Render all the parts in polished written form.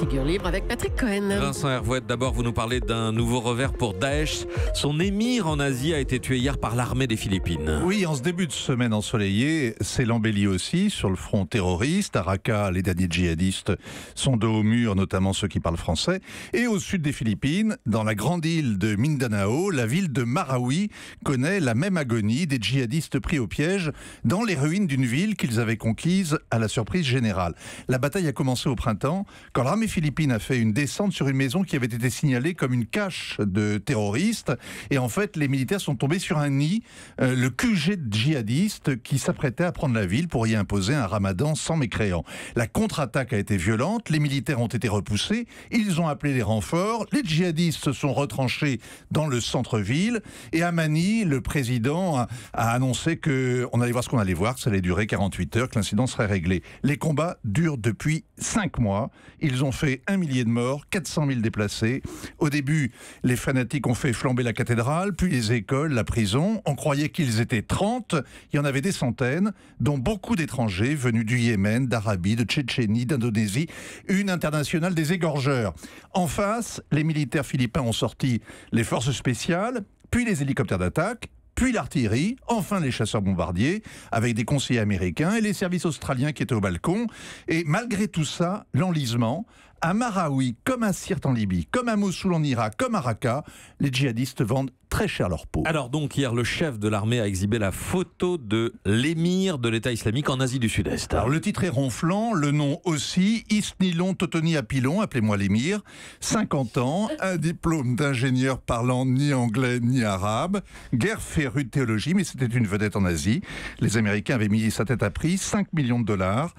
Figure libre avec Patrick Cohen. Vincent Hervouette, d'abord vous nous parlez d'un nouveau revers pour Daesh. Son émir en Asie a été tué hier par l'armée des Philippines. Oui, en ce début de semaine ensoleillée, c'est l'embellie aussi sur le front terroriste. À Raqqa, les derniers djihadistes sont dos au mur, notamment ceux qui parlent français. Et au sud des Philippines, dans la grande île de Mindanao, la ville de Marawi connaît la même agonie des djihadistes pris au piège dans les ruines d'une ville qu'ils avaient conquise à la surprise générale. La bataille a commencé au printemps, quand l'armée philippine a fait une descente sur une maison qui avait été signalée comme une cache de terroristes. Et en fait, les militaires sont tombés sur un nid, le QG de djihadistes qui s'apprêtait à prendre la ville pour y imposer un ramadan sans mécréants. La contre-attaque a été violente, les militaires ont été repoussés, ils ont appelé les renforts, les djihadistes se sont retranchés dans le centre-ville, et à Mani, le président a annoncé qu'on allait voir ce qu'on allait voir, que ça allait durer 48 heures, que l'incident serait réglé. Les combats durent depuis 5 mois. Ils ont fait 1 millier de morts, 400 000 déplacés. Au début, les fanatiques ont fait flamber la cathédrale, puis les écoles, la prison. On croyait qu'ils étaient 30. Il y en avait des centaines, dont beaucoup d'étrangers venus du Yémen, d'Arabie, de Tchétchénie, d'Indonésie. Une internationale des égorgeurs. En face, les militaires philippins ont sorti les forces spéciales, puis les hélicoptères d'attaque, puis l'artillerie, enfin les chasseurs bombardiers, avec des conseillers américains et les services australiens qui étaient au balcon. Et malgré tout ça, l'enlisement, à Marawi, comme à Sirte en Libye, comme à Mossoul en Irak, comme à Raqqa, les djihadistes vendent très cher leur peau. Alors donc hier, le chef de l'armée a exhibé la photo de l'émir de l'État islamique en Asie du Sud-Est. Alors le titre est ronflant, le nom aussi, Isnilon Totoni Apilon, appelez-moi l'émir, 50 ans, un diplôme d'ingénieur parlant ni anglais ni arabe, guerre férue de théologie, mais c'était une vedette en Asie. Les Américains avaient mis sa tête à prix, 5 millions de dollars,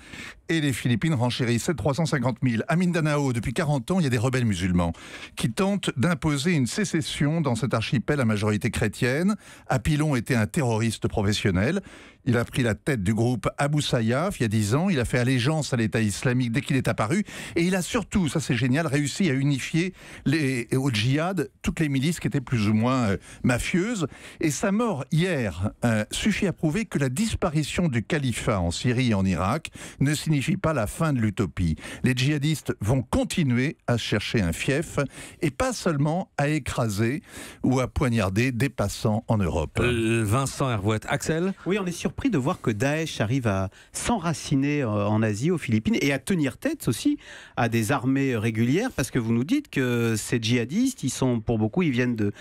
et les Philippines renchérissaient 350 000. À Mindanao, depuis 40 ans, il y a des rebelles musulmans qui tentent d'imposer une sécession dans cet archipel à majorité chrétienne. Apilon était un terroriste professionnel. Il a pris la tête du groupe Abu Sayyaf il y a 10 ans. Il a fait allégeance à l'État islamique dès qu'il est apparu. Et il a surtout, ça c'est génial, réussi à unifier au djihad toutes les milices qui étaient plus ou moins mafieuses. Et sa mort hier suffit à prouver que la disparition du califat en Syrie et en Irak ne signifie pas la fin de l'utopie. Les djihadistes vont continuer à chercher un fief et pas seulement à écraser ou à poignarder des passants en Europe. Vincent Hervouette. Axel ? Oui, on est surpris de voir que Daesh arrive à s'enraciner en Asie, aux Philippines, et à tenir tête aussi à des armées régulières, parce que vous nous dites que ces djihadistes, ils sont, pour beaucoup, ils viennent de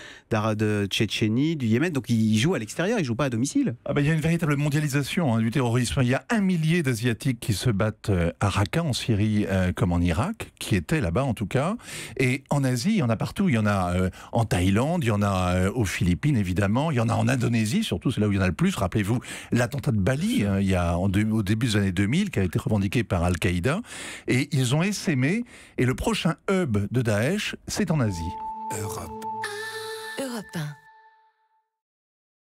Tchétchénie, du Yémen, donc ils jouent à l'extérieur, ils ne jouent pas à domicile. Il y a une véritable mondialisation du terrorisme. Il y a 1 millier d'Asiatiques qui se battent à Raqqa, en Syrie, comme en Irak, qui étaient là-bas en tout cas. Et en Asie, il y en a partout. Il y en a en Thaïlande, il y en a aux Philippines, évidemment. Il y en a en Indonésie, surtout, c'est là où il y en a le plus. Rappelez-vous, l'attentat de Bali, il y a au début des années 2000, qui a été revendiqué par Al-Qaïda. Et ils ont essaimé. Et le prochain hub de Daesh, c'est en Asie. Europe 1.